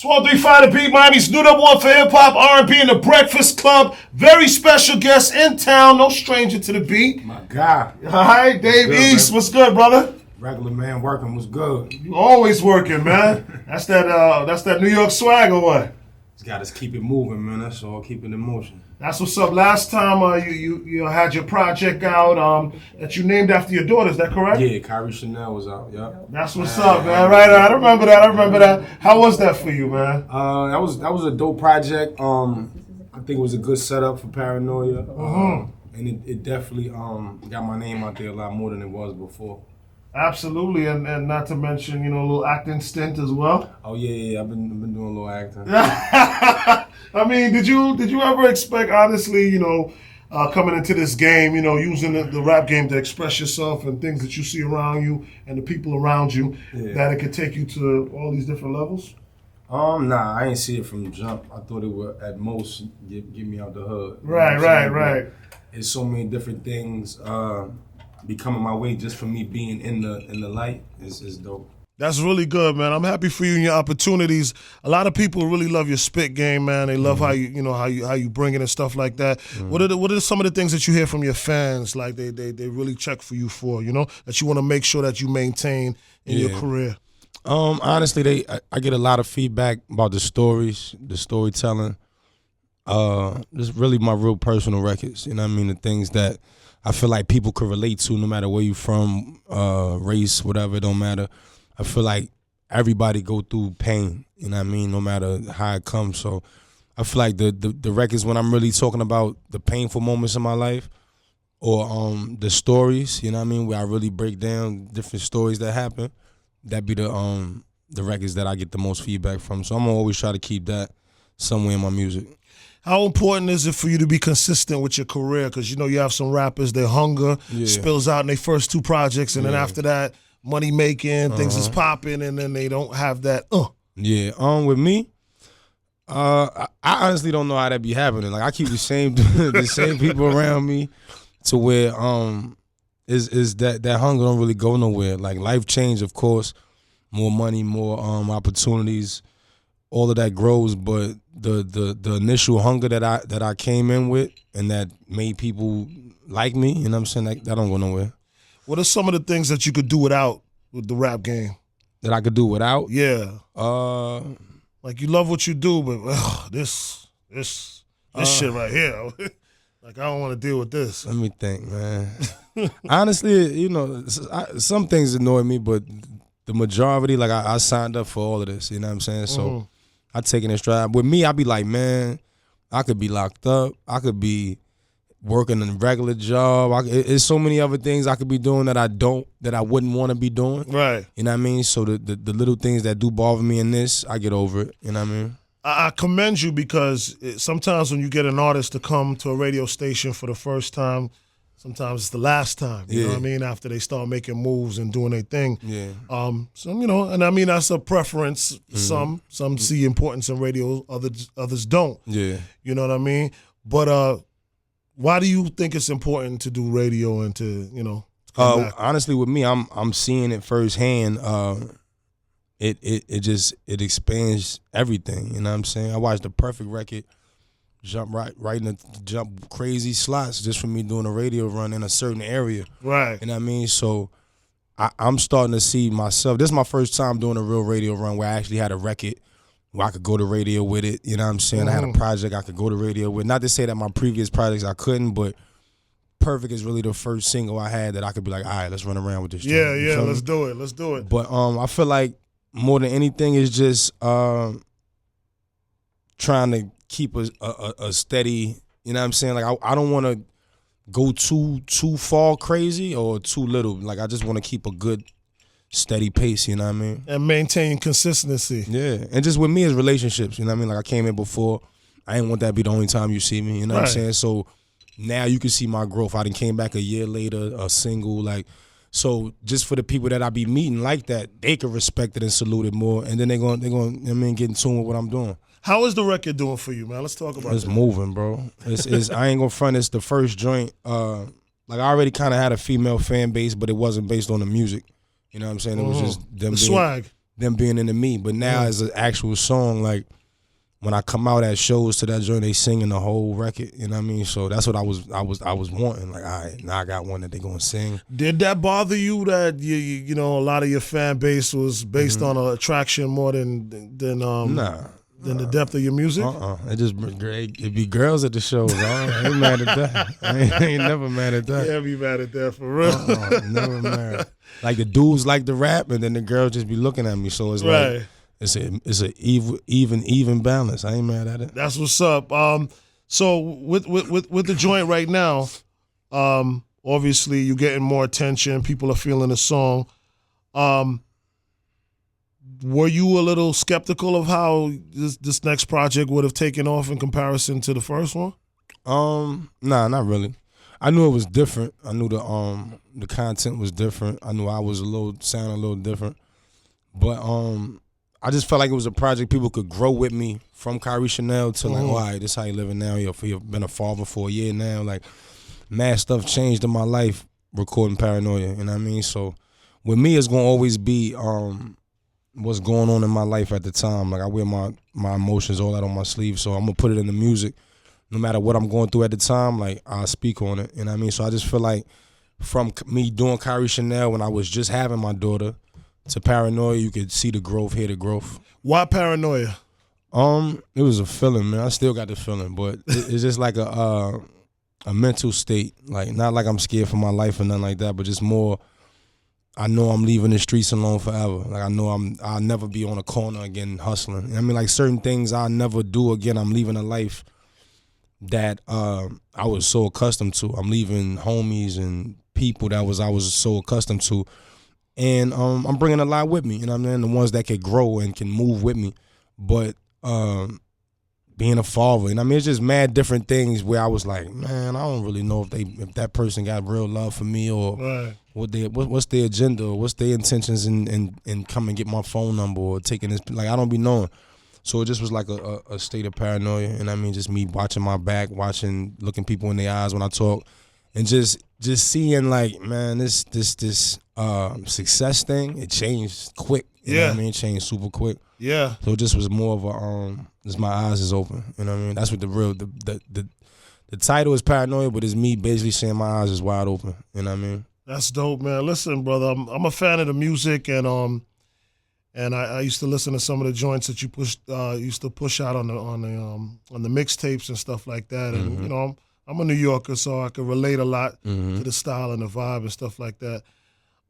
1235 The Beat, Miami's new number one for hip-hop, R&B, and The Breakfast Club. Very special guest in town, no stranger to the beat. My guy. All right, Dave East, what's good, brother? Regular man working was good. You always working, man. That's that New York swag or what? Just got us keep it moving, man. That's all. Keep it in motion. That's what's up. Last time you had your project out that you named after your daughter. Is that correct? Yeah, Kyrie Chanel was out. Yep. That's what's up, man. Right, I remember that. How was that for you, man? That was a dope project. I think it was a good setup for Paranoia. And it definitely got my name out there a lot more than it was before. Absolutely, and not to mention, a little acting stint as well. Oh yeah, I've been doing a little acting. I mean, did you ever expect, honestly, coming into this game, using the rap game to express yourself and things that you see around you and the people around you, that it could take you to all these different levels? Nah, I ain't see it from the jump. I thought it would at most get me out the hood. Right. There's so many different things be coming my way just for me being in the light is dope. That's really good, man. I'm happy for you and your opportunities. A lot of people really love your spit game, man. They love how you bring it and stuff like that. What are some of the things that you hear from your fans, like they really check for you for, that you want to make sure that you maintain in your career? Honestly, I get a lot of feedback about the stories, the storytelling. Just really my real personal records. You know what I mean? The things that I feel like people could relate to, no matter where you from, race, whatever, it don't matter. I feel like everybody go through pain, you know what I mean, no matter how it comes. So I feel like the records, when I'm really talking about the painful moments in my life, or the stories, you know what I mean, where I really break down different stories that happen, that be the records that I get the most feedback from. So I'm gonna always try to keep that somewhere in my music. How important is it for you to be consistent with your career? Because you have some rappers, their hunger spills out in their first two projects, and then after that, money making, things is popping, and then they don't have that. Yeah. With me, I honestly don't know how that be happening. Like I keep the same people around me, to where is that hunger don't really go nowhere. Like life change, of course, more money, more opportunities, all of that grows, but the initial hunger that I came in with and that made people like me, you know what I'm saying, that don't go nowhere. What are some of the things that you could do without with the rap game? That I could do without? Yeah. Like you love what you do, but this shit right here, like I don't want to deal with this. Let me think, man. Honestly, some things annoy me, but the majority, like I signed up for all of this, you know what I'm saying? So I take it in stride. With me, I be like, man, I could be locked up. I could be working a regular job. It's so many other things I could be doing that I wouldn't want to be doing. Right. You know what I mean? So the little things that do bother me in this, I get over it. You know what I mean? I commend you, because sometimes when you get an artist to come to a radio station for the first time, sometimes it's the last time. You know what I mean? After they start making moves and doing their thing. Yeah. So and I mean that's a preference. Some see importance in radio, others don't. Yeah. You know what I mean? But why do you think it's important to do radio and to come back? Honestly, with me, I'm seeing it firsthand. It expands everything. You know what I'm saying? I watched the Perfect record jump jump crazy slots just from me doing a radio run in a certain area. Right. You know what I mean? So I'm starting to see myself. This is my first time doing a real radio run where I actually had a record where I could go to radio with it. You know what I'm saying? I had a project I could go to radio with. Not to say that my previous projects I couldn't, but Perfect is really the first single I had that I could be like, all right, let's run around with this. Yeah, let's do it. But I feel like more than anything is just trying to keep a steady, you know what I'm saying? Like I don't want to go too far crazy or too little. Like I just want to keep a good steady pace, you know what I mean? And maintain consistency. Yeah. And just with me is relationships, you know what I mean? Like I came in before, I didn't want that to be the only time you see me, you know what I'm saying? So now you can see my growth. I done came back a year later, a single, like, so just for the people that I be meeting like that, they can respect it and salute it more, and then they're going, get in tune with what I'm doing. How is the record doing for you, man? Let's talk about it. It's moving, bro. It's I ain't gonna front, it's the first joint. Like I already kind of had a female fan base, but it wasn't based on the music. You know what I'm saying? It was just them the swag. them being into me. But now as an actual song, like when I come out at shows to that joint, they singing the whole record. You know what I mean? So that's what I was wanting. Like, all right, now I got one that they gonna sing. Did that bother you that you know a lot of your fan base was based on attraction more than the depth of your music? It just it'd be girls at the shows. I ain't mad at that. I ain't never mad at that. Yeah, be mad at that for real. Never mad. Like the dudes like the rap, and then the girls just be looking at me. So it's like it's a even balance. I ain't mad at it. That's what's up. So with the joint right now, obviously you're getting more attention. People are feeling the song. Were you a little skeptical of how this next project would have taken off in comparison to the first one? Nah, not really. I knew it was different. I knew the content was different. I knew I was sounding a little different. But I just felt like it was a project people could grow with me from Kyrie Chanel to like, all right, this is how you living now. You've been a father for a year now. Like, mad stuff changed in my life recording Paranoia. You know what I mean? So with me, it's gonna always be what's going on in my life at the time. Like, I wear my emotions all out on my sleeve, so I'm gonna put it in the music. No matter what I'm going through at the time, like, I speak on it. You know what I mean? So I just feel like from me doing Kyrie Chanel when I was just having my daughter to Paranoia, you could see the growth, hear the growth. Why Paranoia? It was a feeling, man. I still got the feeling, but it's just like a mental state. Like, not like I'm scared for my life or nothing like that, but just more, I know I'm leaving the streets alone forever. Like, I know I'll never be on a corner again hustling. I mean, like, certain things I'll never do again. I'm leaving a life that I was so accustomed to. I'm leaving homies and people that I was so accustomed to. And I'm bringing a lot with me, you know what I mean? The ones that can grow and can move with me. But being a father, you know what I mean? It's just mad different things where I was like, man, I don't really know if that person got real love for me or what's their agenda or what's their intentions in come and get my phone number or taking this. Like, I don't be knowing. So it just was like a state of paranoia, and I mean, just me watching my back, looking people in their eyes when I talk, and just seeing like, man, this success thing, it changed quick. You know what I mean? It changed super quick. Yeah. So it just was more of a just my eyes is open. You know what I mean? That's what the title is Paranoia, but it's me basically saying my eyes is wide open. You know what I mean? That's dope, man. Listen, brother, I'm a fan of the music, and I used to listen to some of the joints that you used to push out on the mixtapes and stuff like that. And you know, I'm a New Yorker, so I can relate a lot to the style and the vibe and stuff like that.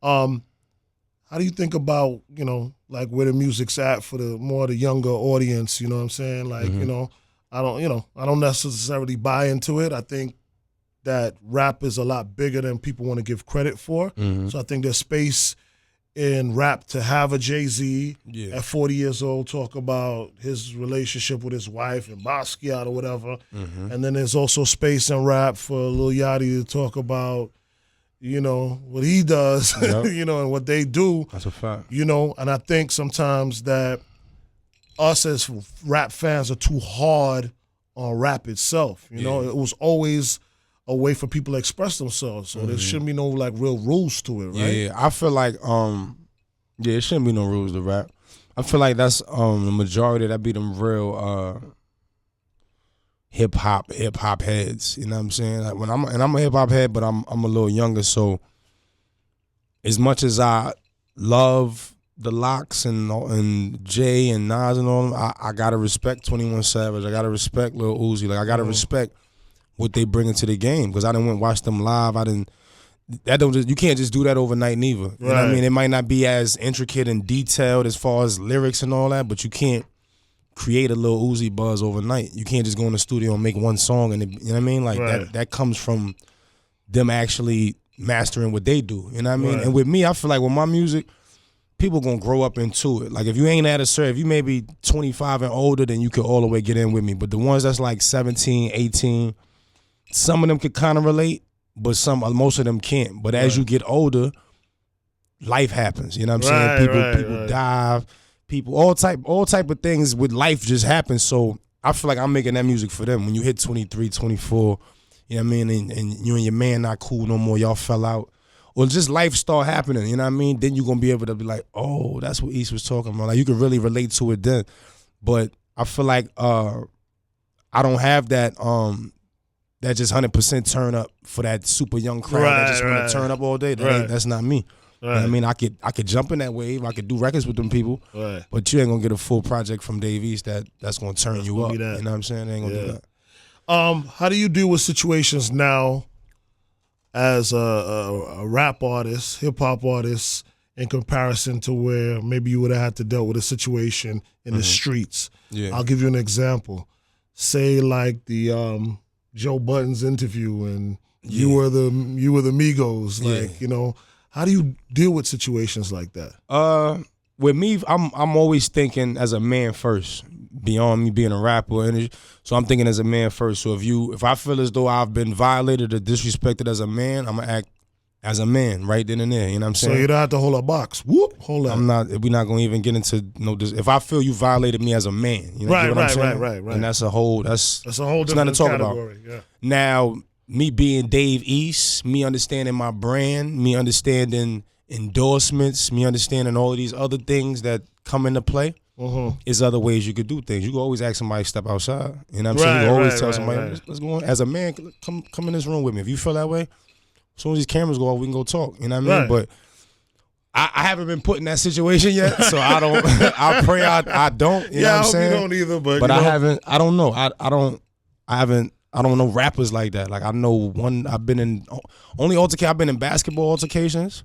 How do you think about, you know, like where the music's at for the younger audience? You know what I'm saying? Like, you know, I don't necessarily buy into it. I think that rap is a lot bigger than people want to give credit for. So I think there's space in rap to have a Jay-Z at 40 years old talk about his relationship with his wife and Basquiat or whatever. And then there's also space in rap for Lil Yachty to talk about, you know, what he does, you know, and what they do. That's a fact. You know, and I think sometimes that us as rap fans are too hard on rap itself. You know, it was always a way for people to express themselves. So there shouldn't be no like real rules to it, right? Yeah, I feel like it shouldn't be no rules to rap. I feel like that's the majority that be them real hip hop heads. You know what I'm saying? Like when I'm a hip hop head, but I'm a little younger, so as much as I love the Locks and Jay and Nas and all them, I gotta respect 21 Savage. I gotta respect Lil Uzi. Like I gotta respect what they bring into the game, because I didn't went watch them live. You can't just do that overnight neither. You know what I mean? It might not be as intricate and detailed as far as lyrics and all that, but you can't create a Lil Uzi buzz overnight. You can't just go in the studio and make one song and you know what I mean? Like that comes from them actually mastering what they do. You know what I mean? And with me, I feel like with my music, people gonna grow up into it. Like if you ain't at a certain, if you maybe 25 and older, then you could all the way get in with me. But the ones that's like 17, 18, some of them could kind of relate, but most of them can't. But as you get older, life happens. You know what I'm saying? People die, all type of things with life just happen. So I feel like I'm making that music for them. When you hit 23, 24, you know what I mean, and you and your man not cool no more, y'all fell out, or just life start happening, you know what I mean? Then you're gonna be able to be like, oh, that's what East was talking about. Like you can really relate to it then. But I feel like I don't have that that just 100% turn up for that super young crowd that just want to turn up all day. That's not me. Right. You know what I mean, I could jump in that wave. I could do records with them people. Right. But you ain't gonna get a full project from Dave East that's gonna turn you up. You know what I'm saying? They ain't gonna do that. How do you deal with situations now as a rap artist, hip hop artist, in comparison to where maybe you would have had to deal with a situation in the streets? Yeah. I'll give you an example. Say like the Joe Budden's interview, and you were the Migos. Like, you know, how do you deal with situations like that? With me, I'm always thinking as a man first, beyond me being a rapper. And so I'm thinking as a man first. So if I feel as though I've been violated or disrespected as a man, I'm gonna act as a man right then and there. You know what I'm saying? So you don't have to hold a box. Whoop, hold up. We're not gonna even get into if I feel you violated me as a man, you know what I'm saying? Right. And that's a whole different nothing to talk category. About. Yeah. Now, me being Dave East, me understanding my brand, me understanding endorsements, me understanding all of these other things that come into play, is other ways you could do things. You can always ask somebody to step outside. You know what I'm saying? You can always tell somebody, let's go on. As a man, come in this room with me. If you feel that way, as soon as these cameras go off, we can go talk. You know what I mean? But I haven't been put in that situation yet, so I don't. I pray I don't. You know what I'm saying? I hope you don't either. But I haven't. I don't know. I don't know rappers like that. Like I know one. I've been in only altercation. I've been in basketball altercations,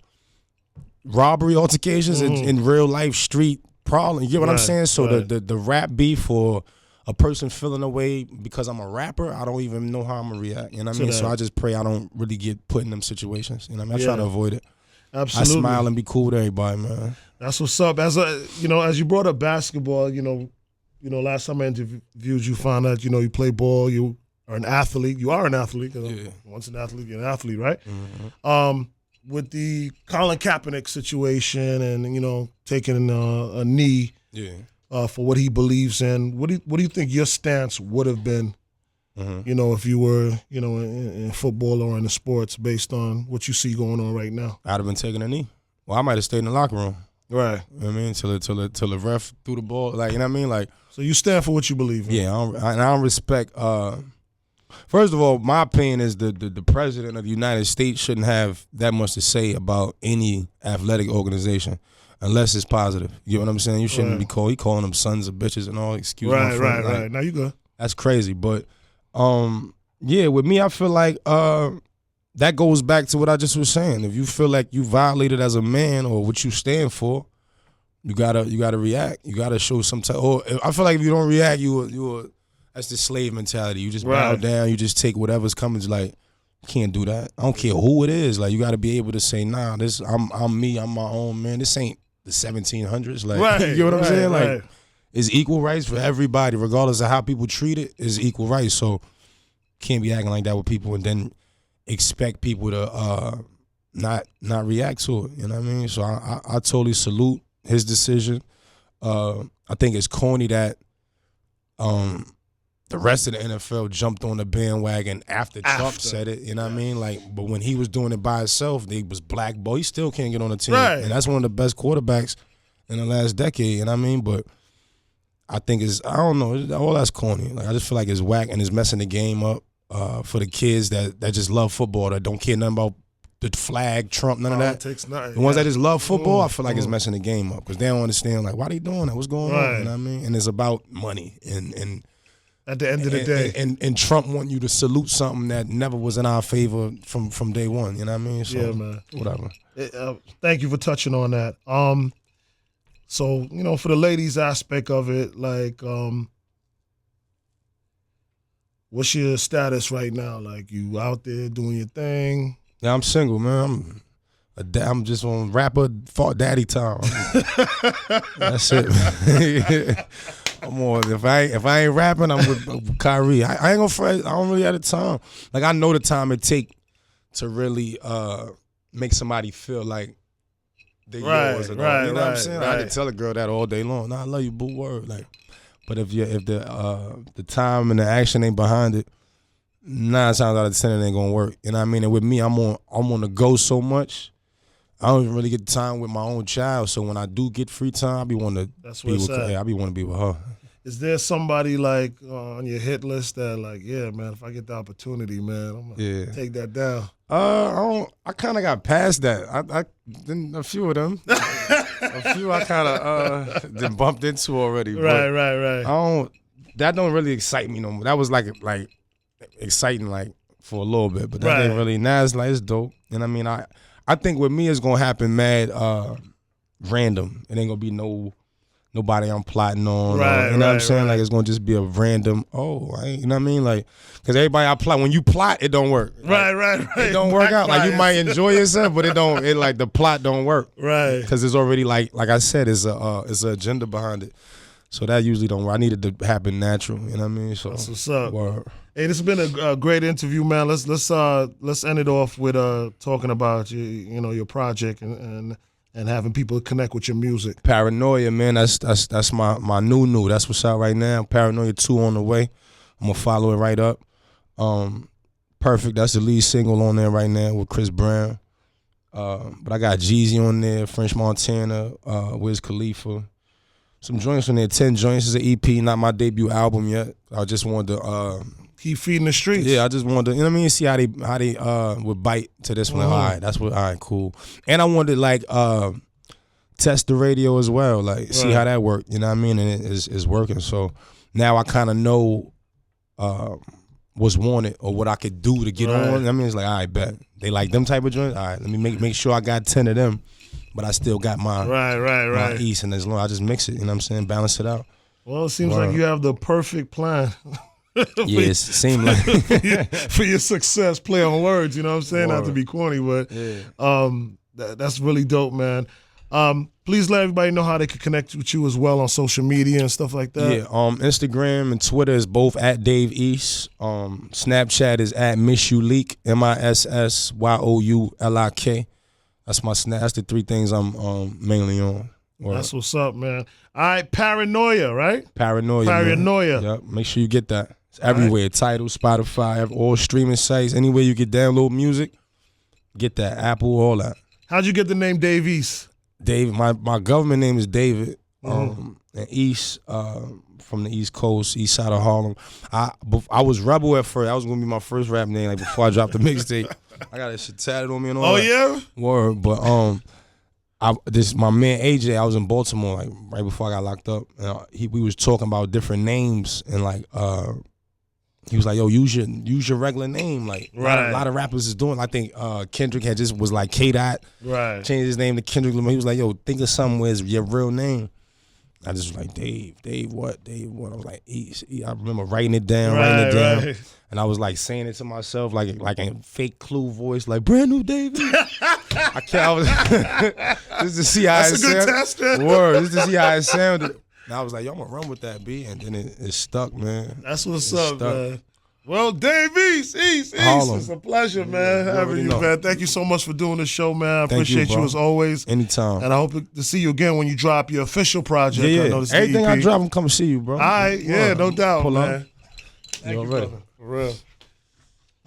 robbery altercations, in real life street problems. You get what I'm saying? So the rap beef or a person feeling away because I'm a rapper, I don't even know how I'm gonna react. You know what I mean? So I just pray I don't really get put in them situations. You know what I mean? I try to avoid it. Absolutely. I smile and be cool with everybody, man. That's what's up. As you brought up basketball, you know, last time I interviewed you, found out, you play ball, you are an athlete. You are an athlete. Once an athlete, you're an athlete, right? Mm-hmm. With the Colin Kaepernick situation and, taking a knee for what he believes in, what do you think your stance would have been, if you were, in football or in the sports based on what you see going on right now? I'd have been taking a knee. Well, I might have stayed in the locker room. Right. You know what I mean? Till the ref threw the ball. Like, you know what I mean? Like, so you stand for what you believe in. Yeah, I don't respect first of all, my opinion is the president of the United States shouldn't have that much to say about any athletic organization unless it's positive. You know what I'm saying? You shouldn't be calling them sons of bitches and all. Excuse me. Right. Now you go. That's crazy. But with me, I feel like that goes back to what I just was saying. If you feel like you violated as a man or what you stand for, you gotta react. You gotta show some type. Or I feel like if you don't react, that's the slave mentality. You just bow down. You just take whatever's coming. It's like, you can't do that. I don't care who it is. Like, you got to be able to say, nah, this I'm me. I'm my own man. This ain't the 1700s. Like, you know what I'm saying? Like, it's equal rights for everybody, regardless of how people treat it. It's equal rights. So, can't be acting like that with people and then expect people to not react to it. You know what I mean? So I totally salute his decision. I think it's corny that the rest of the NFL jumped on the bandwagon after Trump said it, you know what I mean? Like, but when he was doing it by himself, they was blackballed. He still can't get on the team. Right. And that's one of the best quarterbacks in the last decade, you know what I mean? But I think I don't know, all that's corny. Like, I just feel like it's whack and it's messing the game up for the kids that just love football, that don't care nothing about the flag, Trump, none of that. The ones that just love football, I feel like it's messing the game up because they don't understand, like, why they doing that? What's going on? You know what I mean? And it's about money and at the end of the day. And Trump want you to salute something that never was in our favor from day one. You know what I mean? So, yeah, man. Whatever. Thank you for touching on that. So, for the ladies aspect of it, like, what's your status right now? Like, you out there doing your thing? Yeah, I'm single, man. I'm just on rapper daddy time. That's it. I'm on. If I ain't rapping, I'm with Kyrie. I ain't gonna fret. I don't really have the time. Like, I know the time it take to really make somebody feel like they're yours. You know what I'm saying? I can tell a girl that all day long. Nah, I love you, boo, word. Like, but if the time and the action ain't behind it, 9 times out of 10 it ain't gonna work. You know what I mean? And with me, I'm on the go so much I don't even really get time with my own child. So when I do get free time, I be wanting to be with her. I be wanting to be with her. Is there somebody like on your hit list that like, yeah, man, if I get the opportunity, man, I'm gonna take that down? I kind of got past that. I a few of them, a few I kind of been bumped into already. Right. That don't really excite me no more. That was like exciting like for a little bit, but that ain't really. Now it's like it's dope. And I mean, I think with me it's gonna happen mad random. It ain't gonna be nobody I'm plotting on. You know what I'm saying? Like it's gonna just be a random. You know what I mean? Like because everybody I plot. When you plot, it don't work. Right. It don't work out. Like you might enjoy yourself, but it don't. It like the plot don't work. Right. Because it's already like I said, it's a agenda behind it. So that usually don't work. I need it to happen natural. You know what I mean? So that's what's up. Word. Hey, this has been a great interview, man. Let's end it off with talking about your project and having people connect with your music. Paranoia, man. That's my new. That's what's out right now. Paranoia 2 on the way. I'm gonna follow it right up. Perfect. That's the lead single on there right now with Chris Brown. But I got Jeezy on there, French Montana, Wiz Khalifa. Some joints on there, 10 joints. Is an EP, not my debut album yet. I just wanted to keep feeding the streets. Yeah, I just wanted to, you know what I mean, see how they would bite to this one. All right, cool. And I wanted to like test the radio as well, like see how that worked. You know what I mean? And it's working. So now I kind of know what's wanted or what I could do to get on. I mean, it's like, all right, bet they like them type of joints. All right, let me make sure I got 10 of them. But I still got my my East, and as long I just mix it, you know what I'm saying, balance it out. Well, it seems like you have the perfect plan. It seems like for your success. Play on words, you know what I'm saying? Not to be corny, but that's really dope, man. Please let everybody know how they can connect with you as well on social media and stuff like that. Yeah, Instagram and Twitter is both at Dave East. Snapchat is at Missyoulik, MISSYOULIK. That's my snap. That's the 3 things I'm mainly on. That's what's up, man. All right, Paranoia, right? Paranoia. Yep. Make sure you get that. It's everywhere. Right. Tidal, Spotify, all streaming sites. Anywhere you can download music, get that. Apple, all that. How'd you get the name Dave East? Dave. My government name is David. And East, from the East Coast, East side of Harlem. I was Rebel at first. That was gonna be my first rap name, like before I dropped the mixtape. I got that shit tatted on me and all that. Oh yeah? Word. But my man AJ, I was in Baltimore like right before I got locked up. And we was talking about different names and like he was like, yo, use your regular name. Like a lot of rappers is doing. I think Kendrick was like K-Dot. Right. Changed his name to Kendrick Lamar. He was like, yo, think of something where it's your real name. I just was like, Dave what? I was like, East. I remember writing it down. And I was like saying it to myself like a fake Clue voice, like brand new Dave. I was just to see how That's a good test, man. Word, just to see how it sounded. And I was like, yo, I'm gonna run with that beat, and then it stuck, man. That's what's up, man. Well, Dave East, it's a pleasure, man, having you, man. Thank you so much for doing the show, man. I appreciate you as always. Anytime. And I hope to see you again when you drop your official project. Yeah. Everything I drop, I'm coming to see you, bro. All right, no doubt, Pull man. up. Thank you, brother. For real.